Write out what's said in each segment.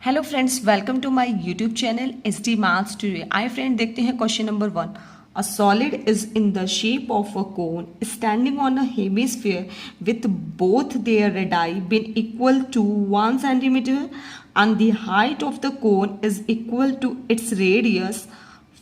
Hello friends, welcome to my YouTube channel S D maths today. आइए friend, देखते हैं question number 1। A solid is in the shape of a cone standing on a hemisphere with both their radii been equal to 1 centimeter and the height of the cone is equal to its radius.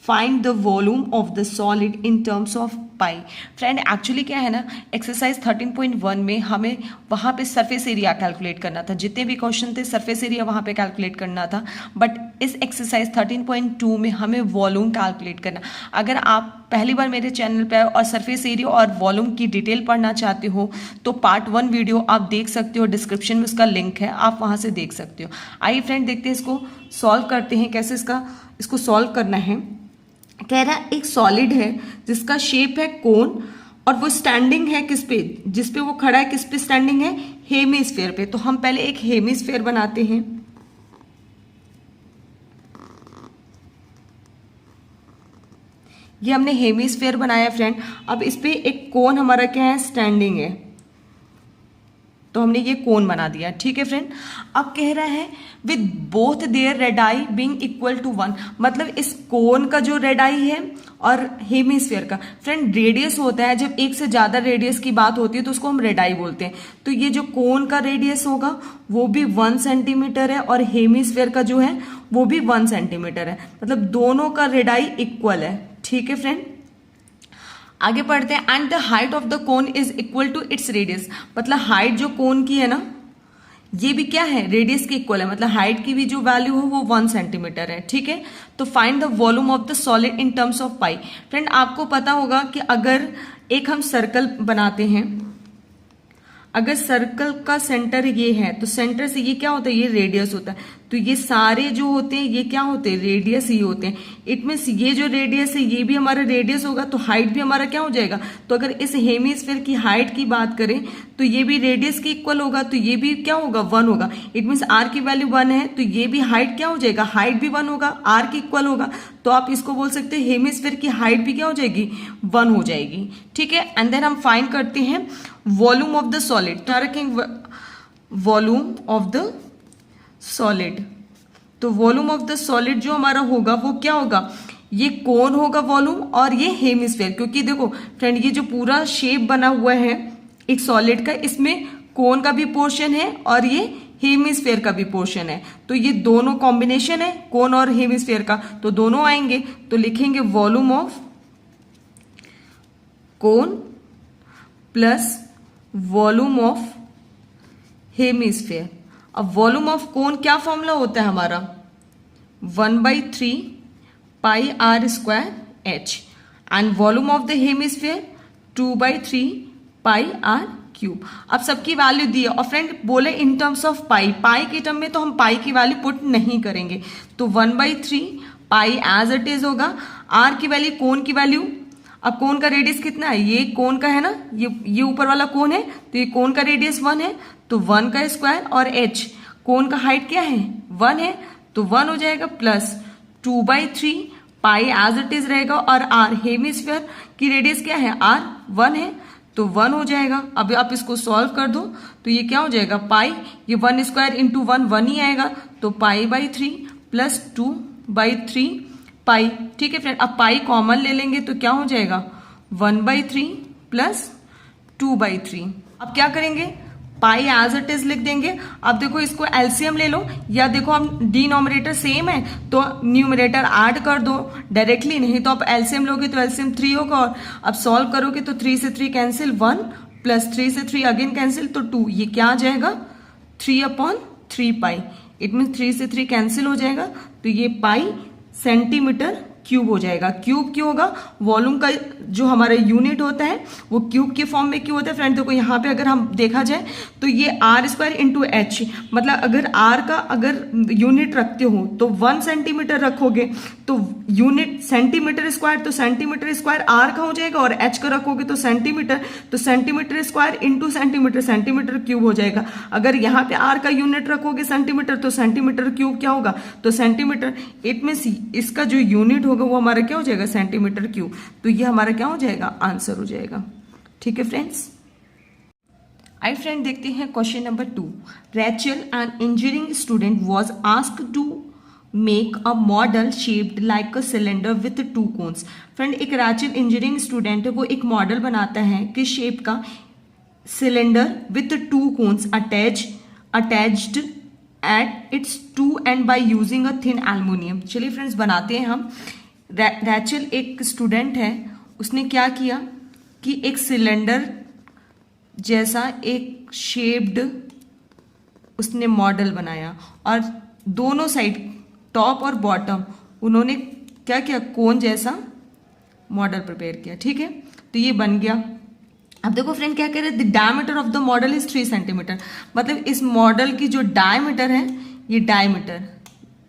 Find the volume of the solid in terms of pi. Friend actually क्या है ना, exercise 13.1 में हमें वहाँ पे surface area calculate करना था। जितने भी क्वेश्चन थे सरफेस एरिया वहाँ पे कैलकुलेट करना था, बट इस एक्सरसाइज 13.2 में हमें वॉल्यूम कैलकुलेट करना। अगर आप पहली बार मेरे चैनल पे और सरफेस एरिया और वॉल्यूम की डिटेल पढ़ना चाहते हो तो पार्ट 1 वीडियो आप देख सकते हो, डिस्क्रिप्शन में उसका लिंक है, आप वहाँ से देख सकते हो। आइए फ्रेंड, देखते हैं इसको सॉल्व करते हैं। कैसे इसको सॉल्व करना है। कह रहा है एक सॉलिड है जिसका शेप है कोन और वो स्टैंडिंग है किस पे, जिस पे वो खड़ा है किस पे स्टैंडिंग है, हेमिस्फीयर पे। तो हम पहले एक हेमिस्फीयर बनाते हैं। ये हमने हेमिस्फीयर बनाया फ्रेंड। अब इस पे एक कोन हमारा क्या है, स्टैंडिंग है, तो हमने ये कोन बना दिया। ठीक है फ्रेंड। अब कह रहा है with both their radii being equal to 1, मतलब इस कोन का जो रेडाई है और हेमिस्फीयर का, फ्रेंड रेडियस होता है, जब एक से ज्यादा रेडियस की बात होती है तो उसको हम रेडाई बोलते हैं। तो ये जो कोन का रेडियस होगा वो भी 1 सेंटीमीटर है और हेमिस्फीयर का जो है वो भी 1 सेंटीमीटर है, मतलब दोनों का रेडाई इक्वल है। ठीक है फ्रेंड, आगे पढ़ते हैं। And the height of the cone is equal to its radius, मतलब हाइट जो कोन की है ना, ये भी क्या है, रेडियस के इक्वल है, मतलब हाइट की भी जो वैल्यू है वो 1 सेंटीमीटर है। ठीक है, तो find the volume of the solid in terms of pi. Friend आपको पता होगा कि अगर एक हम सर्कल बनाते हैं, अगर सर्कल का सेंटर ये है तो सेंटर से ये क्या होता है, ये रेडियस होता है। तो ये सारे जो होते हैं ये क्या होते हैं, रेडियस ही होते हैं। इट मीन्स ये जो रेडियस है ये भी हमारा रेडियस होगा, तो हाइट भी हमारा क्या हो जाएगा। तो अगर इस हेमिस्फीयर की हाइट की बात करें तो ये भी रेडियस के इक्वल होगा, तो ये भी क्या होगा, 1 होगा। इट मीन्स आर की वैल्यू 1 है तो ये भी हाइट क्या हो जाएगा, हाइट भी 1 होगा, आर के इक्वल होगा। तो आप इसको बोल सकते हैं हेमिस्फीयर की हाइट भी क्या हो जाएगी, 1 हो जाएगी। ठीक है, एंड देन हम फाइंड करते हैं वॉल्यूम ऑफ द सॉलिड। क्या रखेंगे, वॉल्यूम ऑफ द सॉलिड। तो वॉल्यूम ऑफ द सॉलिड जो हमारा होगा वो क्या होगा, ये कोन होगा वॉल्यूम और ये हेमिस्फीयर। क्योंकि देखो फ्रेंड, ये जो पूरा शेप बना हुआ है एक सॉलिड का, इसमें कोन का भी पोर्शन है और ये हेमिस्फीयर का भी पोर्शन है। तो ये दोनों कॉम्बिनेशन है कोन और हेमिस्फीयर का, तो दोनों आएंगे। तो लिखेंगे volume of cone plus volume of hemisphere. अब वॉल्यूम ऑफ कोन क्या फॉर्मूला होता है हमारा, 1/3 pi R square H, and volume of the hemisphere 2/3 pi R cube. अब सबकी वैल्यू दी है और फ्रेंड बोले इन टर्म्स ऑफ पाई, पाई के टर्म में तो हम पाई की वैल्यू पुट नहीं करेंगे, तो 1/3 पाई एज इट इज होगा। आर की वैल्यू, कोन की वैल्यू, अब कोन का रेडियस कितना है, ये कोन का है ना, ये ऊपर वाला कोन है, तो ये कोन का रेडियस 1 है, तो 1 का स्क्वायर, और h कोन का हाइट क्या है, 1 है, तो 1 हो जाएगा, plus 2/3 pi as it is रहेगा, और r हेमिस्फीयर की रेडियस क्या है, r 1 है, तो 1 हो जाएगा। अब आप इसको सॉल्व कर दो तो ये क्या हो जाएगा, पाई, ये 1 स्क्वायर इंटू 1 ही आएगा, तो पाई/3 प्लस 2/3 पाई। ठीक है फ्रेंड, अब पाई कॉमन ले लेंगे तो क्या हो जाएगा, 1/3 प्लस 2/3। अब क्या करेंगे, पाई एज इट इज लिख देंगे। अब देखो इसको एलसीएम ले लो, या देखो हम डिनोमिनेटर सेम है तो न्यूमरेटर ऐड कर दो डायरेक्टली, नहीं तो आप एलसीएम लोगे तो एलसीएम 3 होगा, और अब सॉल्व करोगे तो 3 से 3 कैंसिल, 1 प्लस 3 से 3 अगेन कैंसिल, तो 2, ये क्या आ जाएगा 3/3 पाई। इट मीन 3 से 3 कैंसिल हो जाएगा, तो ये पाई सेंटीमीटर क्यूब हो जाएगा। क्यूब क्यों होगा, वॉल्यूम का जो हमारा यूनिट होता है वो क्यूब के फॉर्म में क्यों होता है। फ्रेंड देखो यहाँ पे अगर हम देखा जाए तो ये आर स्क्वायर इंटू एच, मतलब अगर आर का अगर यूनिट रखते हो तो 1 सेंटीमीटर रखोगे तो यूनिट सेंटीमीटर स्क्वायर, तो सेंटीमीटर स्क्वायर आर का हो जाएगा, और एच का रखोगे तो सेंटीमीटर, तो centimetre square into centimetre, centimetre cube हो जाएगा। अगर यहाँ पे आर का यूनिट रखोगे सेंटीमीटर, तो सेंटीमीटर क्यूब क्या होगा, तो सेंटीमीटर। इट मीन्स इसका जो यूनिट होगा वो हमारा क्या हो जाएगा, सेंटीमीटर क्यूब। तो ये हमारा क्या हो जाएगा, आंसर हो जाएगा। ठीक है फ्रेंड्स, आई फ्रेंड देखते हैं question number 2। Rachel an engineering student was asked to make a model shaped like a cylinder with 2 cones. Friend एक रैचल इंजीनियरिंग स्टूडेंट है, वो एक मॉडल बनाता है किस शेप का, cylinder with 2 cones attached at its 2 end by using a thin aluminium. चलिए friends बनाते हैं हम। रैचल एक स्टूडेंट है, उसने क्या किया कि एक सिलेंडर जैसा एक शेप्ड उसने मॉडल बनाया और दोनों साइड टॉप और बॉटम उन्होंने क्या किया, कोन जैसा मॉडल प्रिपेयर किया। ठीक है, तो ये बन गया। अब देखो फ्रेंड क्या कह रहे हैं, the diameter of the model is 3 centimetre. मतलब इस मॉडल की जो डायमीटर है, ये डायमीटर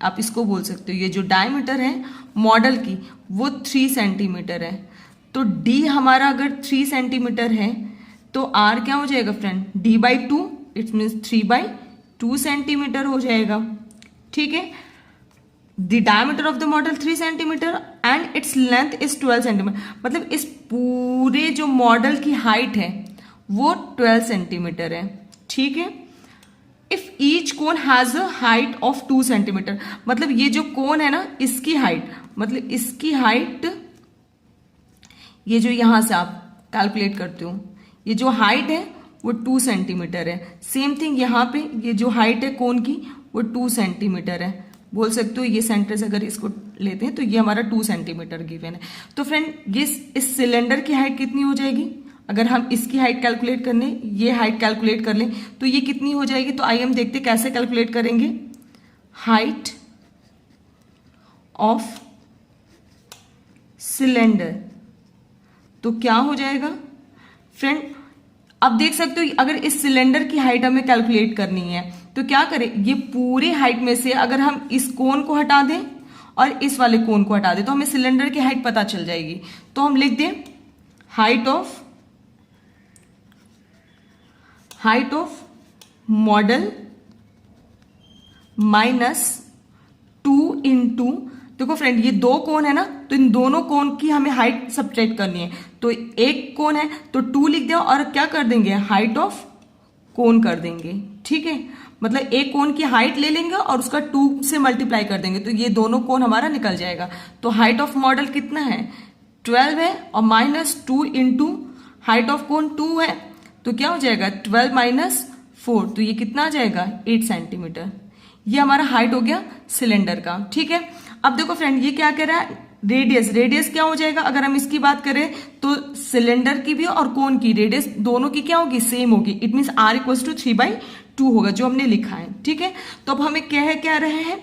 आप इसको बोल सकते हो, ये जो डायमीटर है मॉडल की वो 3 सेंटीमीटर है। तो डी हमारा अगर 3 सेंटीमीटर है तो आर क्या हो जाएगा friend, D by 2, it means 3/2 centimetre हो जाएगा। ठीक है, the diameter of the model 3 centimetre and its length is 12 centimetre. मतलब इस पूरे जो मॉडल की हाइट है वो 12 सेंटीमीटर है। ठीक है, if each cone has a height of 2 centimetre. मतलब ये जो कोन है ना, इसकी हाइट, मतलब इसकी हाइट, ये जो यहां से आप कैलकुलेट करते हो, ये जो हाइट है वो 2 सेंटीमीटर है। सेम थिंग यहाँ पे ये जो हाइट है कोन की वो 2 सेंटीमीटर है। बोल सकते हो ये सेंटर से अगर इसको लेते हैं तो ये हमारा 2 सेंटीमीटर गिवन है। तो फ्रेंड ये इस सिलेंडर की हाइट कितनी हो जाएगी, अगर हम इसकी हाइट कैलकुलेट करने, ये हाइट कैलकुलेट कर लें तो ये कितनी हो जाएगी। तो आइए हम देखते कैसे कैलकुलेट करेंगे। हाइट ऑफ सिलेंडर, तो क्या हो जाएगा फ्रेंड, अब देख सकते हो अगर इस सिलेंडर की हाइट हमें कैलकुलेट करनी है तो क्या करें, ये पूरे हाइट में से अगर हम इस कोन को हटा दें और इस वाले कोन को हटा दें तो हमें सिलेंडर की हाइट पता चल जाएगी। तो हम लिख दें height of model minus 2 into, देखो फ्रेंड ये 2 कोन है ना, तो इन दोनों कोन की हमें हाइट सब्ट्रैक्ट करनी है। तो एक कोन है तो 2 लिख दें और क्या कर देंगे, हाइट ऑफ कोन कर देंगे। ठीक है, मतलब एक कोन की हाइट ले लेंगे और उसका 2 से मल्टीप्लाई कर देंगे तो ये दोनों कोन हमारा निकल जाएगा। तो हाइट ऑफ मॉडल कितना है, 12 है, और minus 2 into height of cone 2 है, तो क्या हो जाएगा 12 माइनस 4, तो ये कितना आ जाएगा 8 सेंटीमीटर। ये हमारा हाइट हो गया सिलेंडर का। ठीक है, अब देखो फ्रेंड ये क्या कह रहा है, रेडियस क्या हो जाएगा, अगर हम इसकी बात करें तो सिलेंडर की भी और कोन की रेडियस दोनों की क्या होगी, सेम होगी। It means r equals to 3/2 होगा जो हमने लिखा है। ठीक है, तो अब हमें क्या रहे हैं,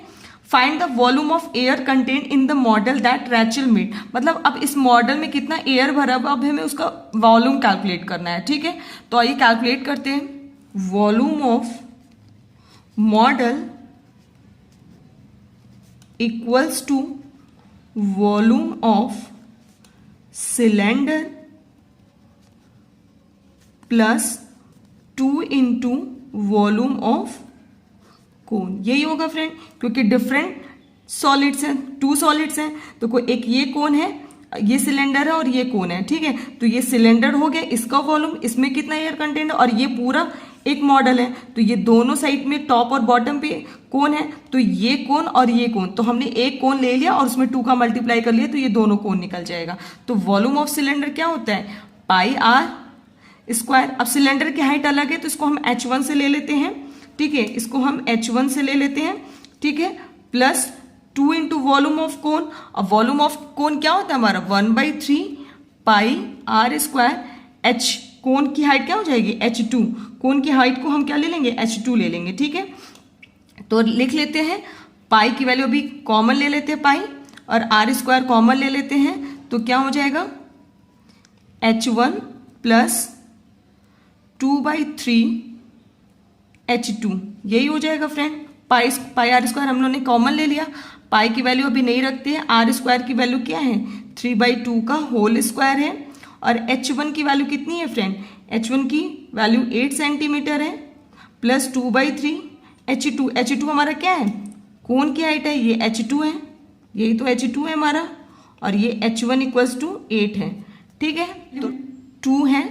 find the volume of air content in the model that Rachel made. मतलब अब इस मॉडल में कितना एयर भरा हुआ, अब हमें उसका वॉल्यूम कैलकुलेट करना है। ठीक है, तो आइए कैलकुलेट करते हैं। Volume of model equals to volume of cylinder plus 2 into volume of cone. यही होगा फ्रेंड, क्योंकि डिफरेंट सॉलिड्स हैं, 2 सॉलिड्स हैं, तो कोई एक ये कोन है, ये सिलेंडर है और ये कोन है। ठीक है, तो ये सिलेंडर हो गया, इसका वॉल्यूम, इसमें कितना एयर कंटेंट है, और ये पूरा एक मॉडल है तो ये दोनों साइड में टॉप और बॉटम पे कोन है, तो ये कोन और ये कोन, तो हमने एक कोन ले लिया और उसमें 2 का मल्टीप्लाई कर लिया तो ये दोनों कोन निकल जाएगा। तो वॉल्यूम ऑफ सिलेंडर क्या होता है, πr²। अब सिलेंडर की हाइट अलग है तो इसको हम h1 से ले लेते हैं। ठीक है, इसको हम h1 से ले लेते हैं। ठीक है, प्लस 2 इंटू वॉल्यूम ऑफ कोन। अब वॉल्यूम ऑफ कोन क्या होता है हमारा, 1/3 πr²। h कोन की हाइट क्या हो जाएगी, h2। कोन की हाइट को हम क्या ले लेंगे, h2 ले लेंगे। ठीक है, तो लिख लेते हैं, पाई की वैल्यू अभी कॉमन ले लेते हैं, पाई और r² कॉमन ले लेते हैं, तो क्या हो जाएगा h1 प्लस 2/3 h2। यही हो जाएगा फ्रेंड। पाई r² हम लोगों ने कॉमन ले लिया, पाई की वैल्यू अभी नहीं रखते हैं, r² की वैल्यू क्या है 3/2 का होल स्क्वायर है, और h1 की वैल्यू कितनी है फ्रेंड, h1 की वैल्यू 8 सेंटीमीटर है, प्लस 2/3 h2। h2 हमारा क्या है, कोन की हाइट है, ये h2 है, यही तो h2 है हमारा, और ये h1 इक्वल्स टू 8 है। ठीक है, तो 2 है,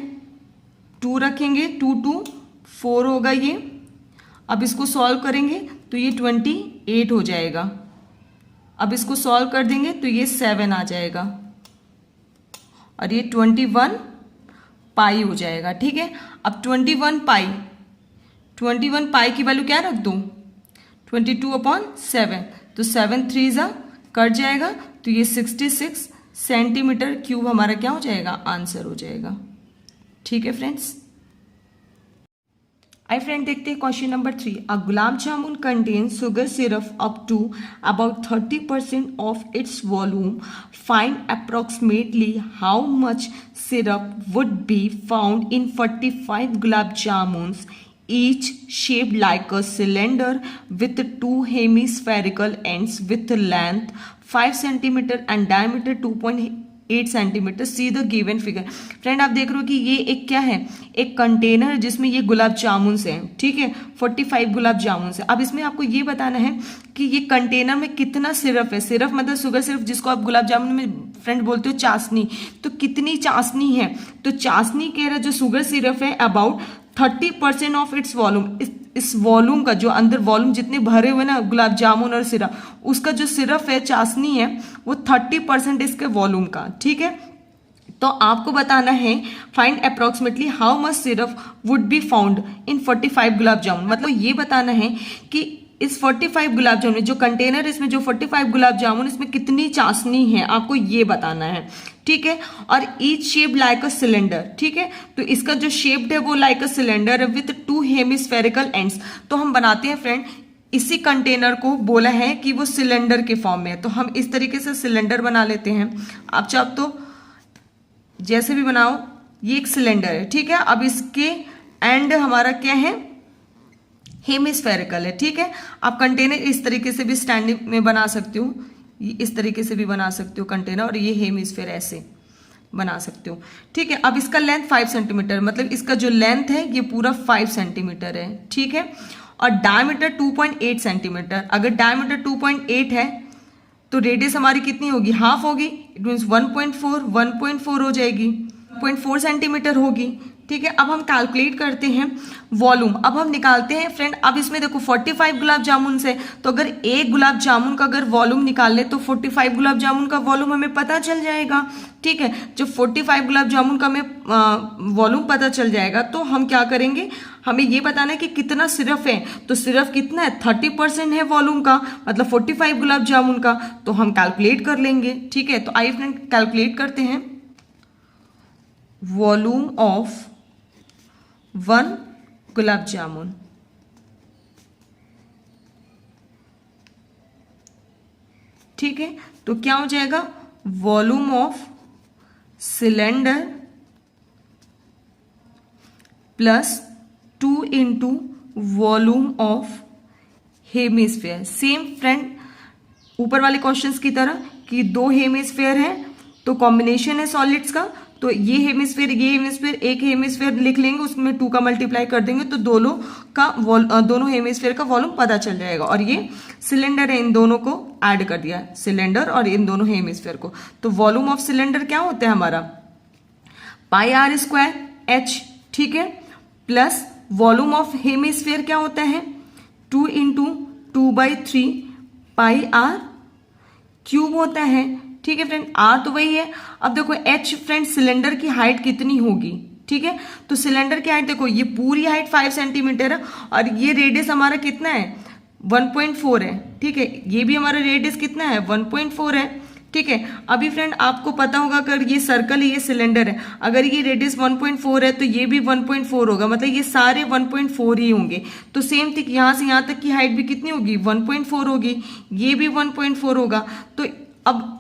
2 रखेंगे, 2 2 4 होगा ये। अब इसको सॉल्व करेंगे तो ये 28 हो जाएगा। अब इसको सॉल्व कर देंगे तो ये 7 आ जाएगा और ये 21 पाई हो जाएगा। ठीक है, अब 21 पाई की वैल्यू क्या रख दूँ, 22/7, तो 7 3 कट जाएगा, तो ये 66 सेंटीमीटर क्यूब हमारा क्या हो जाएगा, आंसर हो जाएगा। ठीक है फ्रेंड्स, आई फ्रेंड देखते हैं question number 3। A gulab jamun contain sugar syrup up to about 30% of its volume. Find approximately how much syrup would be found in 45 gulab jamuns, each shaped like a cylinder with 2 hemispherical ends with length 5 cm and diameter 2.8 cm. See the given figure. Friend आप देख रहे हो कि ये एक क्या है, एक कंटेनर जिसमें ये गुलाब जामुन से है। ठीक है, 45 गुलाब जामुन से। अब इसमें आपको ये बताना है कि ये कंटेनर में कितना सिरप है। सिरप मतलब शुगर सिरप, जिसको आप गुलाब जामुन में फ्रेंड बोलते हो चाशनी। तो कितनी चाशनी है, तो चाशनी कह रहा है जो शुगर सिरप है अबाउट 30% ऑफ इट्स वॉल्यूम। इस वॉल्यूम का जो अंदर वॉल्यूम जितने भरे हुए ना गुलाब जामुन और सिरप, उसका जो सिरप है चाशनी है वो 30% इसके वॉल्यूम का। ठीक है, तो आपको बताना है find approximately how much syrup would be found in 45 gulab jamun. मतलब ये बताना है कि इस 45 गुलाब जामुन जो कंटेनर, इसमें जो 45 गुलाब जामुन, इसमें कितनी चाशनी है, आपको ये बताना है। ठीक है, और each shape like a cylinder. ठीक है, तो इसका जो शेप्ड है वो like a cylinder with 2 hemispherical ends. तो हम बनाते हैं फ्रेंड, इसी कंटेनर को बोला है कि वो सिलेंडर के फॉर्म में है, तो हम इस तरीके से सिलेंडर बना लेते हैं। आप चाहो तो जैसे भी बनाओ, ये एक सिलेंडर है। ठीक है, अब इसके एंड हमारा क्या है, हेमिस्फेरिकल है। ठीक है, आप कंटेनर इस तरीके से भी स्टैंडिंग में बना सकते हो, इस तरीके से भी बना सकते हो कंटेनर, और ये हेमिस्फेयर ऐसे बना सकते हो। ठीक है, अब इसका लेंथ 5 सेंटीमीटर, मतलब इसका जो लेंथ है ये पूरा 5 सेंटीमीटर है। ठीक है, और डायमीटर 2.8 सेंटीमीटर। अगर डायमीटर 2.8 है तो रेडियस हमारी कितनी होगी, हाफ होगी। इट मीन्स 1.4 हो जाएगी, 0.4 सेंटीमीटर होगी। ठीक है, अब हम कैलकुलेट करते हैं वॉल्यूम। अब हम निकालते हैं फ्रेंड, अब इसमें देखो 45 गुलाब जामुन से, तो अगर एक गुलाब जामुन का अगर वॉल्यूम निकाल ले तो 45 गुलाब जामुन का वॉल्यूम हमें पता चल जाएगा। ठीक है, जब 45 गुलाब जामुन का हमें वॉल्यूम पता चल जाएगा तो हम क्या करेंगे, हमें ये बताना है कि कितना सिरप है। तो सिरप कितना है, 30% है वॉल्यूम का, मतलब 45 गुलाब जामुन का, तो हम कैलकुलेट कर लेंगे। ठीक है, तो आइए फ्रेंड कैलकुलेट करते हैं। वॉल्यूम ऑफ 1 गुलाब जामुन, ठीक है, तो क्या हो जाएगा, volume of cylinder plus 2 into volume of hemisphere. Same friend ऊपर वाले क्वेश्चंस की तरह कि 2 हेमिस्फेयर है तो कॉम्बिनेशन है सॉलिड्स का, तो ये हेमिस्फेयर एक हेमिस्फेयर लिख लेंगे, उसमें 2 का मल्टीप्लाई कर देंगे तो दोनों हेमिस्फेयर का वॉल्यूम पता चल जाएगा। और ये सिलेंडर है, इन दोनों को ऐड कर दिया, सिलेंडर और इन दोनों हेमिस्फेयर को। तो वॉल्यूम ऑफ सिलेंडर क्या होता है हमारा, πr²h। ठीक है, प्लस वॉल्यूम ऑफ हेमिस्फेयर क्या होता है, 2 इंटू 2/3 πr³ होता है। ठीक है फ्रेंड, आर तो वही है। अब देखो एच फ्रेंड, सिलेंडर की हाइट कितनी होगी। ठीक है, तो सिलेंडर की हाइट देखो, ये पूरी हाइट 5 सेंटीमीटर है और ये रेडियस हमारा कितना है, 1.4 है। ठीक है, ये भी हमारा रेडियस कितना है, 1.4 है। ठीक है, अभी फ्रेंड आपको पता होगा अगर ये सर्कल है, ये सिलेंडर है, अगर ये रेडियस 1.4 है तो ये भी 1.4 होगा, मतलब ये सारे 1.4 ही होंगे। तो सेम थिंग यहाँ से यहाँ तक की हाइट भी कितनी होगी, 1.4 होगी, ये भी 1.4 होगा। तो अब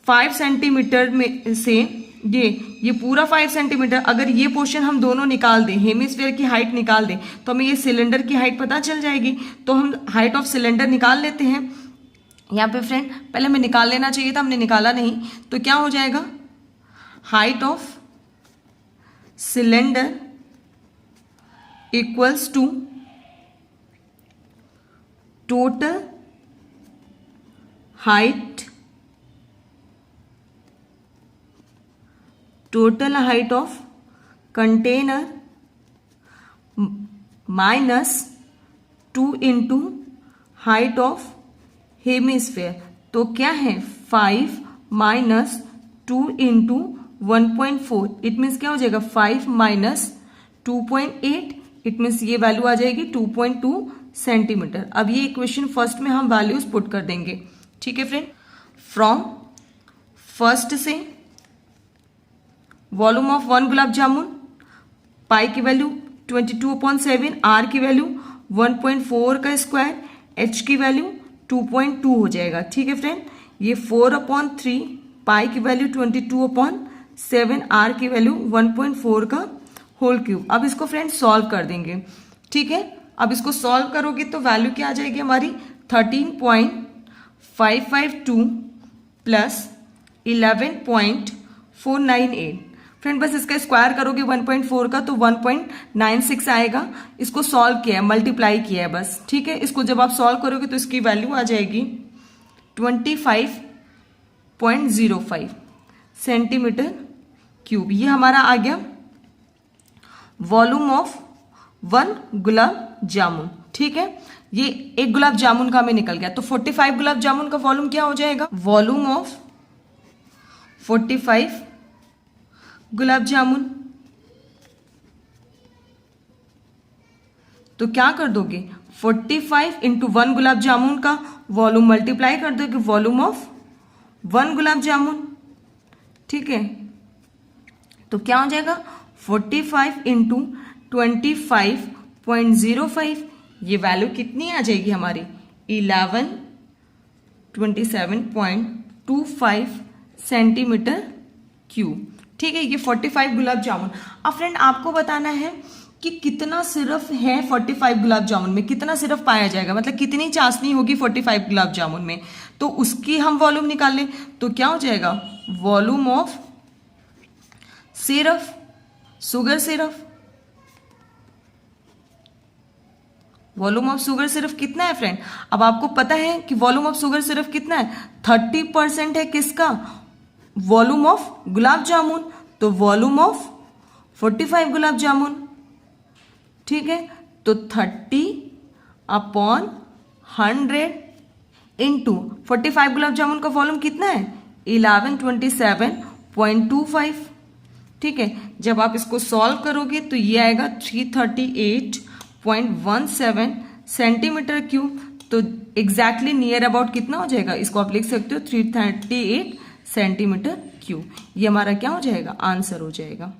5 सेंटीमीटर में से ये पूरा 5 सेंटीमीटर, अगर ये पोर्शन हम दोनों निकाल दें, हेमिस्फेयर की हाइट निकाल दें, तो हमें ये सिलेंडर की हाइट पता चल जाएगी। तो हम हाइट ऑफ सिलेंडर निकाल लेते हैं। यहाँ पे फ्रेंड पहले हमें निकाल लेना चाहिए था, हमने निकाला नहीं, तो क्या हो जाएगा, height of cylinder equals to total height of container minus 2 into height of hemisphere, तो क्या है 5 माइनस 2 इंटू 1.4, इट मीन्स क्या हो जाएगा 5 माइनस 2.8, इट मीन्स ये वैल्यू आ जाएगी 2.2 सेंटीमीटर। अब ये इक्वेशन फर्स्ट में हम वैल्यूज पुट कर देंगे, ठीक है फ्रेंड। फ्रॉम फर्स्ट से वॉल्यूम ऑफ 1 गुलाब जामुन, पाई की वैल्यू 22/7, आर की वैल्यू 1.4 का स्क्वायर, एच की वैल्यू 2.2 हो जाएगा, ठीक है फ्रेंड। ये 4/3, पाई की वैल्यू 22/7, आर की वैल्यू 1.4 का होल क्यूब। अब इसको फ्रेंड सॉल्व कर देंगे, ठीक है। अब इसको सॉल्व करोगे तो वैल्यू क्या आ जाएगी हमारी 13.552 प्लस 11.498। फ्रेंड बस इसका स्क्वायर करोगे 1.4 का तो 1.96 आएगा। इसको सॉल्व किया है, मल्टीप्लाई किया है बस, ठीक है। इसको जब आप सॉल्व करोगे तो इसकी वैल्यू आ जाएगी 25.05 सेंटीमीटर क्यूब। ये हमारा आ गया वॉल्यूम ऑफ 1 गुलाब जामुन, ठीक है। ये एक गुलाब जामुन का हमें निकल गया, तो 45 गुलाब जामुन का वॉल्यूम क्या हो जाएगा, वॉल्यूम ऑफ 45 गुलाब जामुन। तो क्या कर दोगे 45 इंटू 1 गुलाब जामुन का वॉल्यूम मल्टीप्लाई कर दोगे वॉल्यूम ऑफ 1 गुलाब जामुन, ठीक है। तो क्या हो जाएगा 45 इंटू 25.05, ये वैल्यू कितनी आ जाएगी हमारी 1127.25 सेंटीमीटर क्यूब, ठीक है। ये 45 गुलाब जामुन। अब फ्रेंड आपको बताना है कि कितना सिरफ है 45 गुलाब जामुन में, कितना सिरफ पाया जाएगा, मतलब कितनी चाशनी होगी 45 गुलाब जामुन में, तो उसकी हम वॉल्यूम निकाल लें। तो क्या हो जाएगा वॉल्यूम ऑफ सिरफ, शुगर सिरफ, वॉल्यूम ऑफ शुगर सिरफ कितना है फ्रेंड। अब आपको पता है कि वॉल्यूम ऑफ शुगर सिरफ कितना है, 30% है किसका, वॉल्यूम ऑफ गुलाब जामुन, तो वॉल्यूम ऑफ 45 गुलाब जामुन, ठीक है। तो 30/100 इंटू 45 गुलाब जामुन का वॉल्यूम कितना है 1127.25, ठीक है। जब आप इसको सॉल्व करोगे तो ये आएगा 338.17 सेंटीमीटर क्यूब। तो एग्जैक्टली नियर अबाउट कितना हो जाएगा, इसको आप लिख सकते हो 338 सेंटीमीटर क्यूब। ये हमारा क्या हो जाएगा, आंसर हो जाएगा।